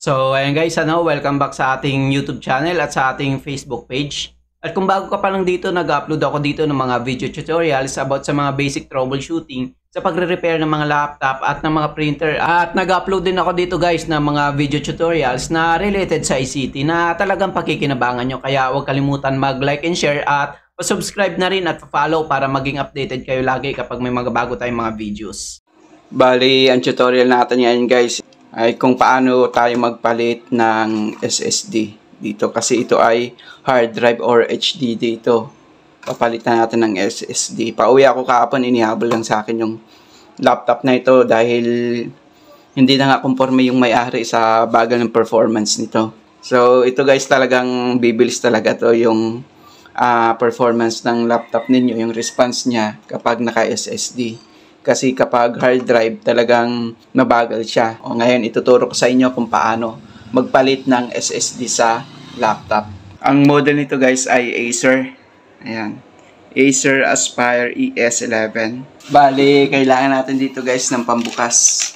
So, ayan guys, welcome back sa ating YouTube channel at sa ating Facebook page. At kung bago ka pa lang dito, nag-upload ako dito ng mga video tutorials about sa mga basic troubleshooting sa pagre-repair ng mga laptop at ng mga printer. At nag-upload din ako dito guys ng mga video tutorials na related sa ICT na talagang pakikinabangan nyo. Kaya huwag kalimutan mag-like and share at subscribe na rin at follow para maging updated kayo lagi kapag may mga bago tayong mga videos. Bali, ang tutorial natin ngayon guys ay kung paano tayo magpalit ng SSD dito kasi ito ay hard drive or HDD ito. Papalitan natin ng SSD. Pauwi ako kahapon, inihabol lang sa akin yung laptop na ito dahil hindi na nga conforme yung may-ari sa bagal ng performance nito. So ito guys, talagang bibilis talaga to yung performance ng laptop ninyo, yung response niya kapag naka SSD. Kasi kapag hard drive, talagang mabagal siya. O ngayon, ituturo ko sa inyo kung paano magpalit ng SSD sa laptop. Ang model nito guys ay Acer. Ayan. Acer Aspire ES11. Bali, kailangan natin dito guys ng pambukas.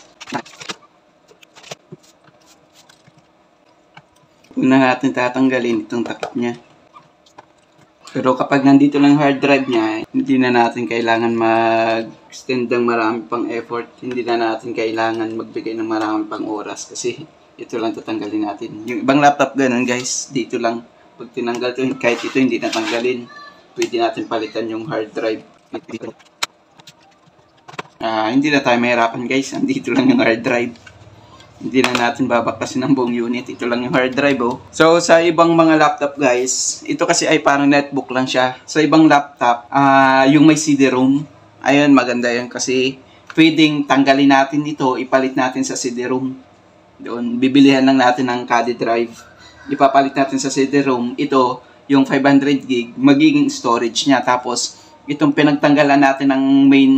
Una natin tatanggalin itong takip niya. Pero kapag nandito lang hard drive niya, hindi na natin kailangan mag-extend ng marami pang effort. Hindi na natin kailangan magbigay ng marami pang oras kasi ito lang tatanggalin natin. Yung ibang laptop ganun guys, dito lang. Pag tinanggal ito, kahit ito hindi natanggalin, pwede natin palitan yung hard drive. Hindi na tayo mahirapan guys, nandito lang yung hard drive. Hindi na natin babaklasin ng buong unit. Ito lang yung hard drive oh. So sa ibang mga laptop guys, ito kasi ay parang netbook lang siya. Sa ibang laptop, yung may CD-ROM, ayun maganda yan kasi pwedeng tanggalin natin ito, ipalit natin sa CD-ROM. Doon, bibilihan lang natin ng CD drive. Ipapalit natin sa CD-ROM. Ito, yung 500 gig, magiging storage niya. Tapos, itong pinagtanggalan natin ng main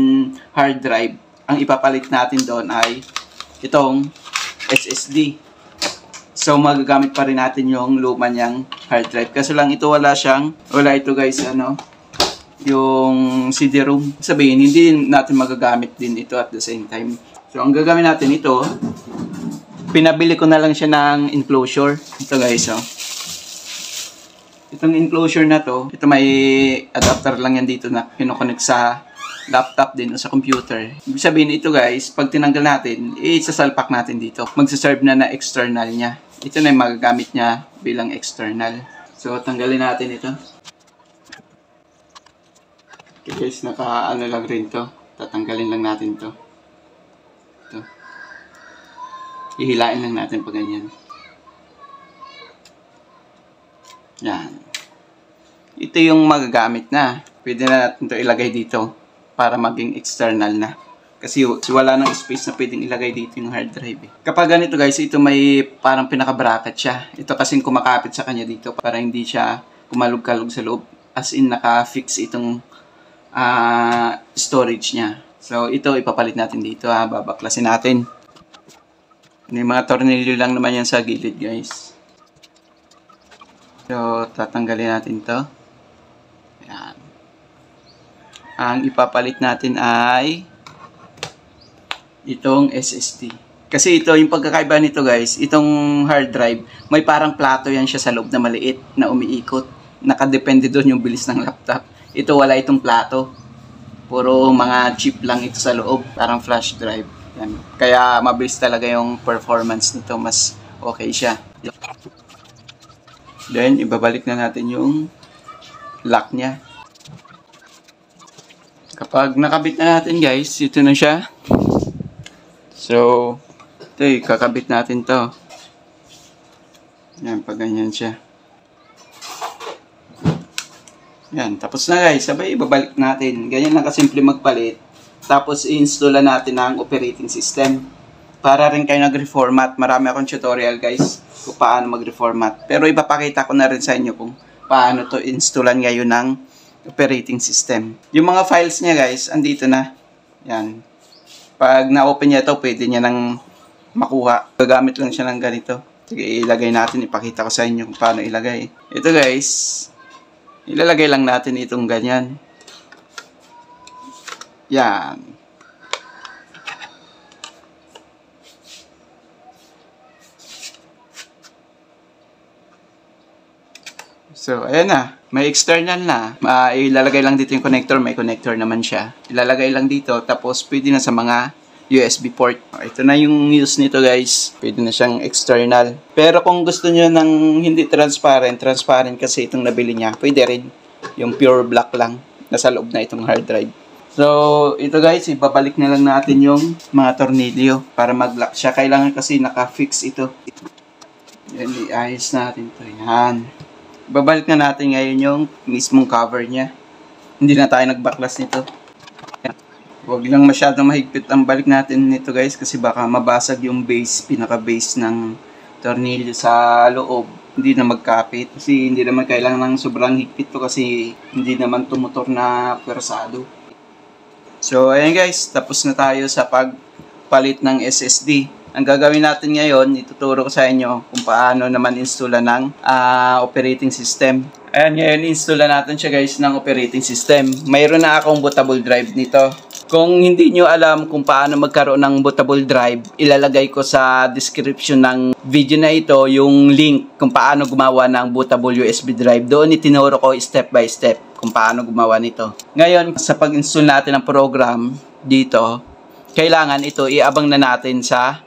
hard drive, ang ipapalit natin doon ay itong SSD. So magagamit pa rin natin yung luma niyang hard drive. Kaso lang ito wala ito guys yung CD-ROM. Sabihin hindi natin magagamit din ito at the same time. So ang gagawin natin ito, pinabili ko na lang siya ng enclosure. Ito guys Itong enclosure na to, ito may adapter lang yan dito na kinoconnect sa laptop din o sa computer. Ibig sabihin ito guys, pag tinanggal natin, isasalpak natin dito. Magsaserve na external niya. Ito na yung magagamit niya bilang external. So, tanggalin natin ito. Okay guys, naka-ano lang rin to. Tatanggalin lang natin to. Ito. Ihilain lang natin pag ganyan. Yan. Ito yung magagamit na. Pwede na natin ito ilagay dito para maging external na. Kasi wala nang space na pwedeng ilagay dito yung hard drive. Kapag ganito guys, ito may parang pinaka-bracket siya. Ito kasing kumakapit sa kanya dito para hindi siya kumalog-kalog sa loob. As in, naka-fix itong storage niya. So, ito ipapalit natin dito babaklasin natin. May mga tornilyo lang naman yan sa gilid guys. So, tatanggalin natin to. Ayan. Ang ipapalit natin ay itong SSD. Kasi ito, yung pagkakaiba nito guys, itong hard drive, may parang plato yan siya sa loob na maliit na umiikot. Nakadepende doon yung bilis ng laptop. Ito wala itong plato. Puro mga chip lang ito sa loob, parang flash drive. Yan. Kaya mabilis talaga yung performance nito, mas okay siya. Then, ibabalik na natin yung lock niya. Kapag nakabit na natin guys, ito na siya. So, ito kakabit natin to. Yan, pag ganyan siya. Yan, tapos na guys. Sabay, ibabalik natin. Ganyan lang kasimple magpalit. Tapos, i-install natin ang operating system. Para rin kayo nag-reformat. Marami akong tutorial guys kung paano mag-reformat. Pero ipapakita ko na rin sa inyo kung paano to installan ngayon ng operating system. Yung mga files niya guys, andito na. Yan. Pag na-open niya ito, pwede niya nang makuha. Gagamit lang siya ng ganito. Sige, ilagay natin. Ipakita ko sa inyo kung paano ilagay. Ito guys, ilalagay lang natin itong ganyan. Yan. So, ayan na. May external na. Ilalagay lang dito yung connector. May connector naman siya. Ilalagay lang dito. Tapos, pwede na sa mga USB port. Ito na yung use nito, guys. Pwede na siyang external. Pero kung gusto nyo ng hindi transparent kasi itong nabili niya, pwede rin. Yung pure black lang. Nasa loob na itong hard drive. So, ito guys, ibabalik na lang natin yung mga tornilyo para mag-lock siya. Kailangan kasi naka-fix ito. Yan, iayos natin ito. Yan. Babalik na natin ngayon yung mismong cover niya. Hindi na tayo nagbaklas nito. Huwag lang masyadong mahigpit ang balik natin nito guys kasi baka mabasag yung base, pinaka-base ng tornilyo sa loob. Hindi na magkapit kasi hindi naman kailangan ng sobrang higpit to kasi hindi naman tumutor na pwersado. So ayan guys, tapos na tayo sa pagpalit ng SSD. Ang gagawin natin ngayon, ituturo ko sa inyo kung paano naman installan ng operating system. Ayan, ngayon installan natin siya guys ng operating system. Mayroon na akong bootable drive nito. Kung hindi nyo alam kung paano magkaroon ng bootable drive, ilalagay ko sa description ng video na ito yung link kung paano gumawa ng bootable USB drive. Doon itinuro ko step by step kung paano gumawa nito. Ngayon, sa pag-install natin ng program dito, kailangan ito iabang na natin sa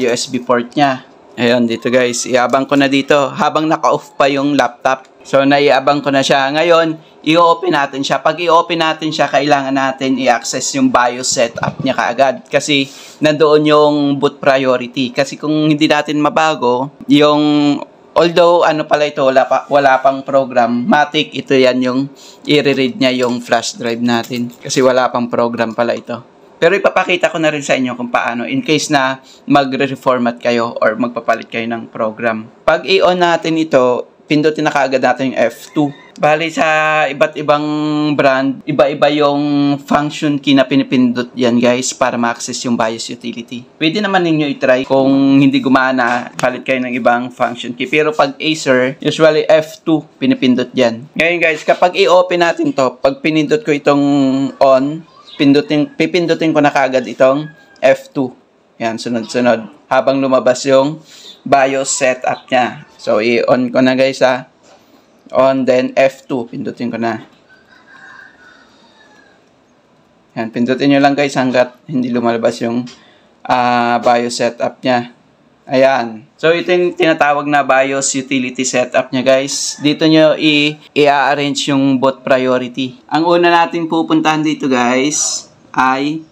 USB port niya. Ayun, dito guys, iabang ko na dito habang naka-off pa yung laptop. So, naiabang ko na siya. Ngayon, i-open natin siya. Pag i-open natin siya, kailangan natin i-access yung BIOS setup niya kaagad. Kasi, nandoon yung boot priority. Kasi kung hindi natin mabago, yung, although, ano pala ito, wala pang program, matic, ito yan yung i-read niya yung flash drive natin. Kasi wala pang program pala ito. Pero ipapakita ko na rin sa inyo kung paano in case na mag-reformat kayo or magpapalit kayo ng program. Pag i-on natin ito, pindutin na kaagad natin yung F2. Bali sa iba't ibang brand, iba-iba yung function key na pinipindot yan guys para ma-access yung BIOS utility. Pwede naman ninyo i-try kung hindi gumana, palit kayo ng ibang function key. Pero pag Acer, usually F2 pinipindot yan. Ngayon guys, kapag i-open natin to, pag pinindot ko itong on, pipindutin ko na kaagad itong F2. Yan, sunod-sunod. Habang lumabas yung BIOS setup niya. So, i-on ko na guys ha. On, then F2. Pindutin ko na. Yan, pindutin nyo lang guys hanggat hindi lumalabas yung BIOS setup niya. Ayan. So, ito yung tinatawag na BIOS utility setup niya guys. Dito nyo i-arrange yung boot priority. Ang una natin pupuntahan dito guys ay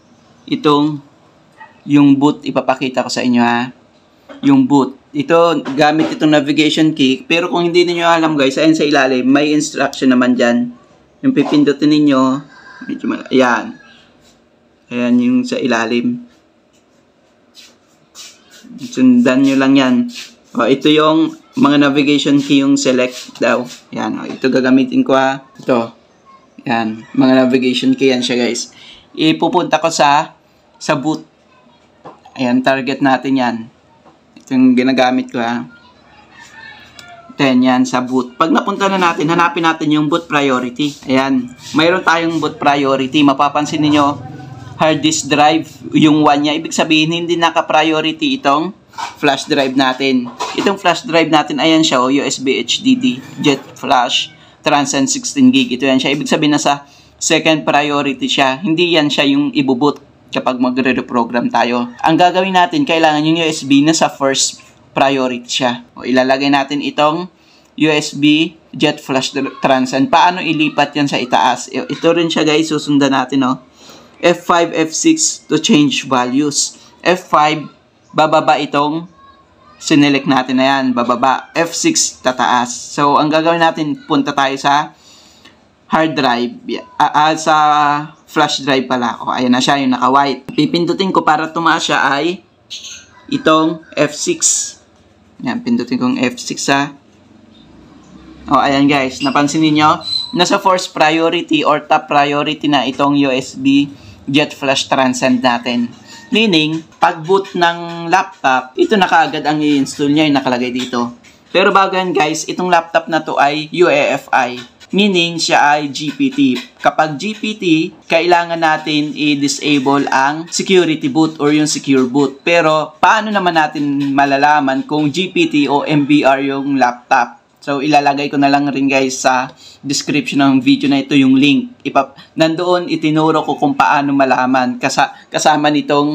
itong yung boot. Ipapakita ko sa inyo ha. Yung boot. Ito, gamit itong navigation key. Pero kung hindi niyo alam guys, ayan sa ilalim, may instruction naman dyan. Yung pipindutin ninyo, ayan. Ayan yung sa ilalim. Sundan nyo lang yan. O, ito yung mga navigation key yung select daw. Yan, o, ito gagamitin ko ha. Ito. Yan, mga navigation key yan siya guys. Ipupunta ko sa boot. Ayan, target natin yan. Ito yung ginagamit ko ha. 10 yan sa boot. Pag napunta na natin, hanapin natin yung boot priority. Ayan, mayroon tayong boot priority. Mapapansin niyo hard disk drive, yung 1 niya. Ibig sabihin, hindi naka-priority itong flash drive natin. Itong flash drive natin, ayan siya, USB HDD, Jet Flash, Transcend 16GB. Ito yan siya. Ibig sabihin, nasa second priority siya. Hindi yan siya yung ibuboot kapag magre-reprogram tayo. Ang gagawin natin, kailangan yung USB nasa first priority siya. O, ilalagay natin itong USB Jet Flash Transcend. Paano ilipat yan sa itaas? Ito rin siya guys, susundan natin F5, F6 to change values. F5, bababa itong sinelect natin na yan, bababa. F6, tataas. So, ang gagawin natin, punta tayo sa hard drive. Sa flash drive pala. O, ayan na siya, yung naka-white. Pipindutin ko para tumaas siya ay itong F6. Yan, pindutin kong F6 ha. O, ayan guys, napansin niyo nasa first priority or top priority na itong USB Jet Flash Transcend natin. Meaning, pag boot ng laptop, ito na kaagad ang i-install niya, yung nakalagay dito. Pero bago yan guys, itong laptop na to ay UEFI. Meaning, siya ay GPT. Kapag GPT, kailangan natin i-disable ang security boot or yung secure boot. Pero, paano naman natin malalaman kung GPT o MBR yung laptop? So, ilalagay ko na lang rin guys sa description ng video na ito yung link. Nandoon itinuro ko kung paano malaman. Kasama nitong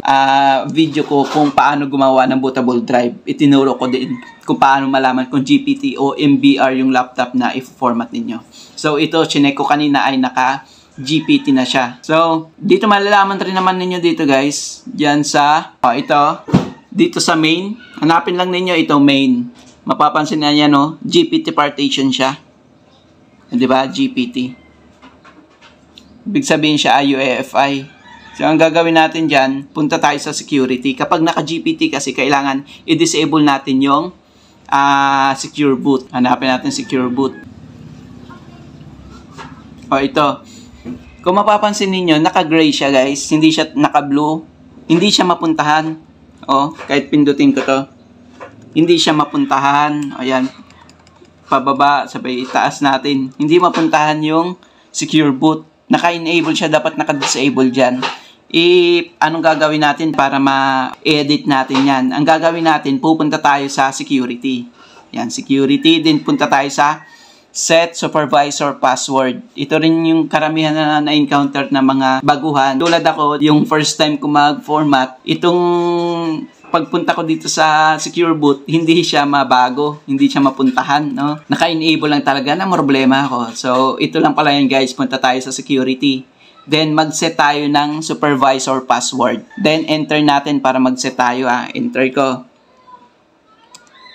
video ko kung paano gumawa ng bootable drive. Itinuro ko din kung paano malaman kung GPT o MBR yung laptop na i-format ninyo. So, ito, chinek ko kanina ay naka-GPT na siya. So, dito malalaman rin naman ninyo dito guys. Diyan sa, ito, dito sa main. Hanapin lang ninyo itong main. Mapapansin na yan, no? GPT partition siya. Diba? GPT. Ibig sabihin siya ay UEFI. So, ang gagawin natin dyan, punta tayo sa security. Kapag naka-GPT kasi, kailangan i-disable natin yung secure boot. Hanapin natin secure boot. Ito. Kung mapapansin ninyo, naka-gray siya, guys. Hindi siya naka-blue. Hindi siya mapuntahan. Kahit pindutin ko to. Hindi siya mapuntahan. Ayan. Pababa, sabay itaas natin. Hindi mapuntahan yung secure boot. Naka-enable siya, dapat naka-disable dyan. Anong gagawin natin para ma-edit natin yan? Ang gagawin natin, pupunta tayo sa security. Yan, security. Then punta tayo sa set supervisor password. Ito rin yung karamihan na encounter na mga baguhan. Tulad ako, yung first time ko mag-format, itong pagpunta ko dito sa secure boot, hindi siya mabago, hindi siya mapuntahan, no? Naka-enable lang talaga na problema ako. So, ito lang pala yan guys, punta tayo sa security. Then, mag-set tayo ng supervisor password. Then, enter natin para mag-set tayo. Enter ko.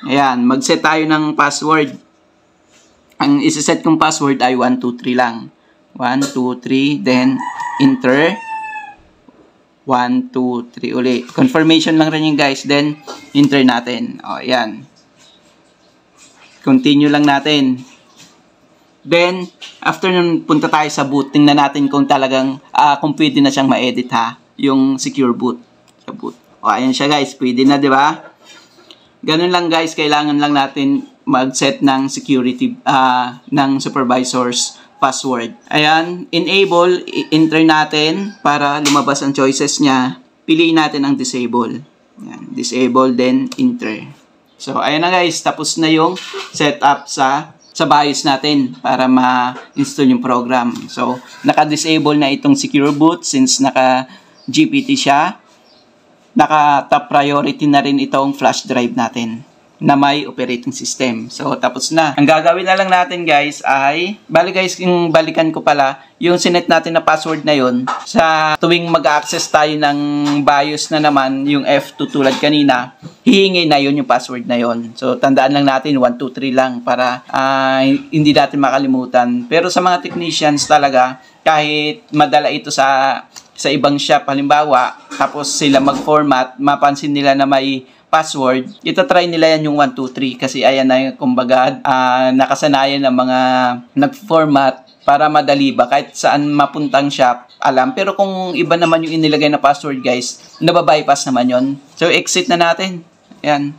Ayan, mag-set tayo ng password. Ang isa-set kong password ay 123 lang. 123, then enter. 123 uli. Confirmation lang rin yung guys, then enter natin. Ayan. Continue lang natin. Then, after nun, punta tayo sa boot. Tingnan natin kung talagang, kung pwede na siyang ma-edit yung secure boot. Sa boot. Ayan siya guys, pwede na, di ba? Ganun lang guys, kailangan lang natin mag-set ng security, ng supervisor's password. Ayan, enable, enter natin para lumabas ang choices niya. Piliin natin ang disable. Ayan, disable, then enter. So, ayan na guys, tapos na yung setup sa BIOS natin para ma-install yung program. So, naka-disable na itong secure boot since naka-GPT siya. Naka-top priority na rin itong flash drive natin na may operating system. So, tapos na. Ang gagawin na lang natin, guys, ay, yung balikan ko pala, yung sinet natin na password na yun, sa tuwing mag-access tayo ng BIOS na naman, yung F2 tulad kanina, hihingi na yun yung password na yun. So, tandaan lang natin, 1, 2, 3 lang, para hindi natin makalimutan. Pero sa mga technicians talaga, kahit madala ito sa ibang shop, halimbawa, tapos sila mag-format, mapansin nila na may password, itatry nila yan yung 1, 2, 3 kasi ayan na yung kumbaga nakasanayan ng mga nag-format para madali ba kahit saan mapuntang shop alam. Pero kung iba naman yung inilagay na password guys, nababypass naman yon. So exit na natin. Ayan.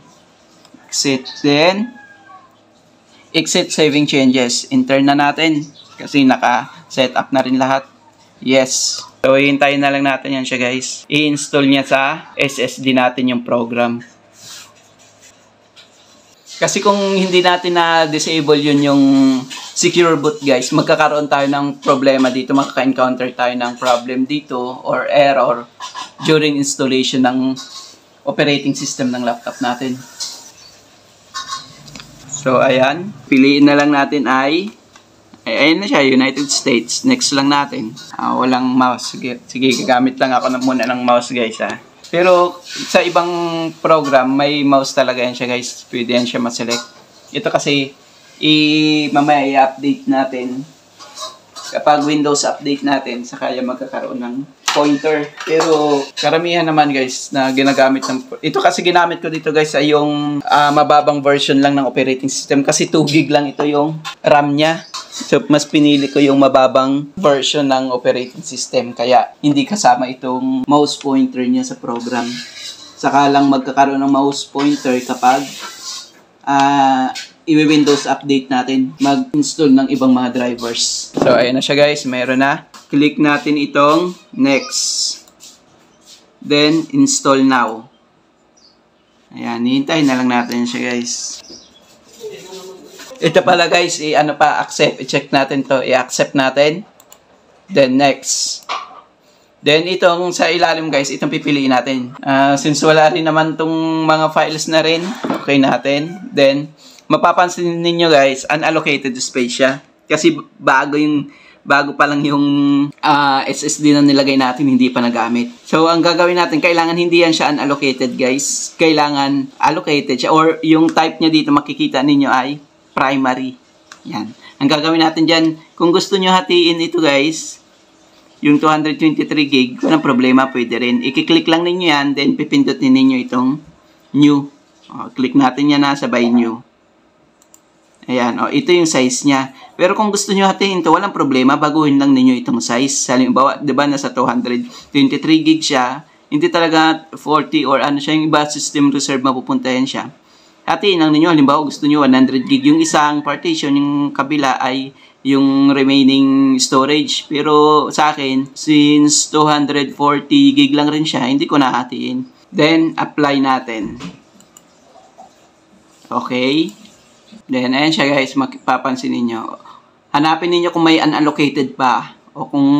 Exit. Then exit saving changes. Enter na natin kasi naka-set up na rin lahat. Yes. So hihintayin na lang natin yan siya guys. I-install niya sa SSD natin yung program. Kasi kung hindi natin na-disable yun yung secure boot guys, magkakaroon tayo ng problema dito, makaka-encounter tayo ng problem dito or error during installation ng operating system ng laptop natin. So ayan, piliin na lang natin ayan na siya, United States. Next lang natin. Walang mouse. Sige, gagamit lang ako muna ng mouse guys Pero sa ibang program, may mouse talaga yan siya guys. Pwede yan siya ma-select. Ito kasi, mamaya i-update natin. Kapag Windows update natin, saka yan magkakaroon ng pointer. Pero karamihan naman guys na ginagamit ng... Ito kasi ginamit ko dito guys ay yung mababang version lang ng operating system. Kasi 2 GB lang ito yung RAM niya. So, mas pinili ko yung mababang version ng operating system. Kaya, hindi kasama itong mouse pointer niya sa program. Saka lang magkakaroon ng mouse pointer kapag i-Windows update natin. Mag-install ng ibang mga drivers. So, ayan na siya guys. Meron na. Click natin itong next. Then, install now. Ayan, hihintayin na lang natin siya guys. Ito pala guys, accept. I-check natin to. I-accept natin. Then next. Then itong sa ilalim guys, itong pipiliin natin. Since wala rin naman tong mga files na rin, okay natin. Then, mapapansin ninyo guys, unallocated space siya. Kasi bago pa lang yung SSD na nilagay natin, hindi pa nagamit. So, ang gagawin natin, kailangan hindi yan siya unallocated guys. Kailangan allocated siya. Or yung type niya dito, makikita ninyo ay primary. Yan. Ang gagawin natin dyan, kung gusto nyo hatiin ito guys, yung 223 gig, walang problema, pwede rin. I-click lang ninyo yan, then pipindutin ninyo itong new. Click natin yan na, sabay new. Ayan, ito yung size niya. Pero kung gusto nyo hatiin ito, walang problema, baguhin lang ninyo itong size. Halimbawa, di ba, nasa 223 gig siya, hindi talaga 40 or ano siya, yung iba system reserve mapupuntahan siya. Hatiin lang ninyo, halimbawa, gusto nyo 100 gig. Yung isang partition, yung kabila ay yung remaining storage. Pero sa akin, since 240 gig lang rin siya, hindi ko nahatiin. Then, apply natin. Okay. Then, ayan siya guys, mapapansin ninyo. Hanapin ninyo kung may unallocated pa. O kung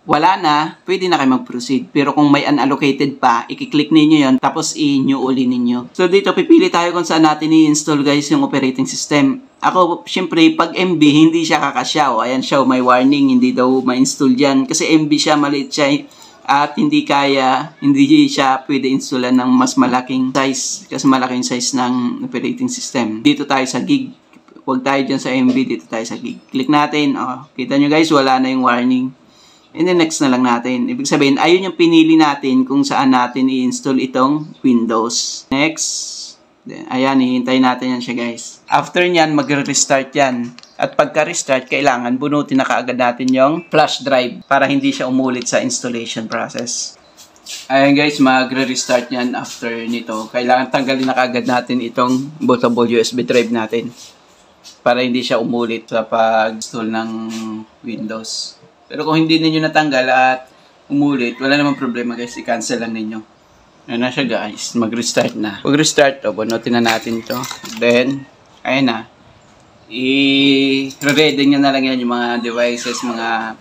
wala na, pwede na kayo mag-proceed. Pero kung may unallocated pa, i-click ninyo yon, tapos i-new uli ninyo. So, dito pipili tayo kung saan natin i-install guys yung operating system. Ako, syempre, pag MB, hindi siya kakasya. O, ayan siya, may warning, hindi daw ma-install dyan. Kasi MB siya, maliit siya. At hindi siya pwede installan ng mas malaking size. Kasi malaking size ng operating system. Dito tayo sa gig. Huwag tayo dyan sa MB, dito tayo sa gig. Click natin. Kita nyo guys, wala na yung warning. And then next na lang natin. Ibig sabihin, ayun yung pinili natin kung saan natin i-install itong Windows. Next. Then, ayan, hihintayin natin yan siya guys. After nyan, mag-restart yan. At pagka-restart, kailangan bunutin na kaagad natin yung flash drive para hindi siya umulit sa installation process. Ayan guys, magre-restart yan after nito. Kailangan tanggalin na kaagad natin itong bootable USB drive natin para hindi siya umulit sa pag-install ng Windows. Pero kung hindi ninyo natanggal at umulit, wala namang problema guys, i-cancel lang ninyo. Ayan na siya guys, mag-restart na. Pag-restart to, bunutin na natin to. Then, ayan na. I-ready nyo na lang yan yung mga devices,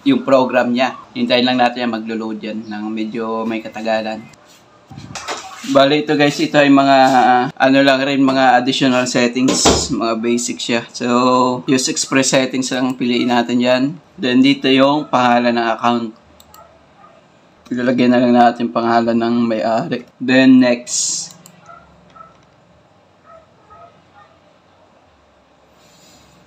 yung program niya. Hintayin lang natin yan, maglo-load yan ng medyo may katagalan. Bale ito guys, ito ay mga mga additional settings, mga basic siya. So, use express settings lang piliin natin yan. Then dito yung pangalan ng account. Ilalagay na lang natin pangalan ng may-ari. Then next.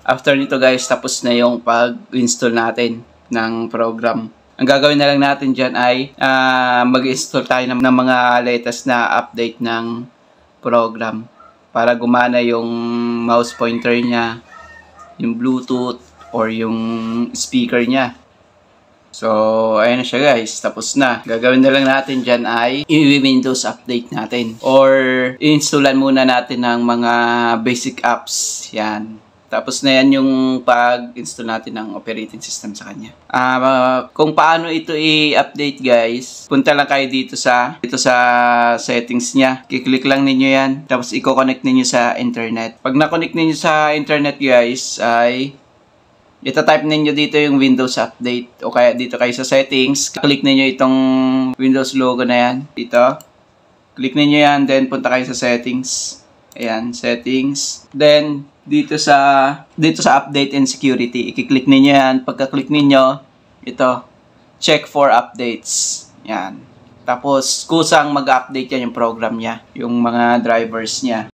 After nito guys, tapos na yung pag-install natin ng program. Ang gagawin na lang natin dyan ay mag-install tayo ng mga latest na update ng program para gumana yung mouse pointer niya, yung Bluetooth, or yung speaker niya. So, ayun na siya guys. Tapos na. Gagawin na lang natin dyan ay i-Windows update natin. Or i-installan muna natin ng mga basic apps. Yan. Tapos na yan yung pag-install natin ng operating system sa kanya. Kung paano ito i-update guys, punta lang kayo dito sa settings niya. Kiklik lang ninyo yan. Tapos i-connect ninyo sa internet. Pag na-connect ninyo sa internet guys, ay ita-type ninyo dito yung Windows Update. O kaya dito kayo sa settings. Click ninyo itong Windows logo na yan. Dito. Click ninyo yan. Then punta kayo sa settings. Ayan, settings. Then dito sa update and security, i-click ninyo yan. Pagka-click ninyo, ito, check for updates. Yan. Tapos, kusang mag-update yan yung program niya, yung mga drivers niya.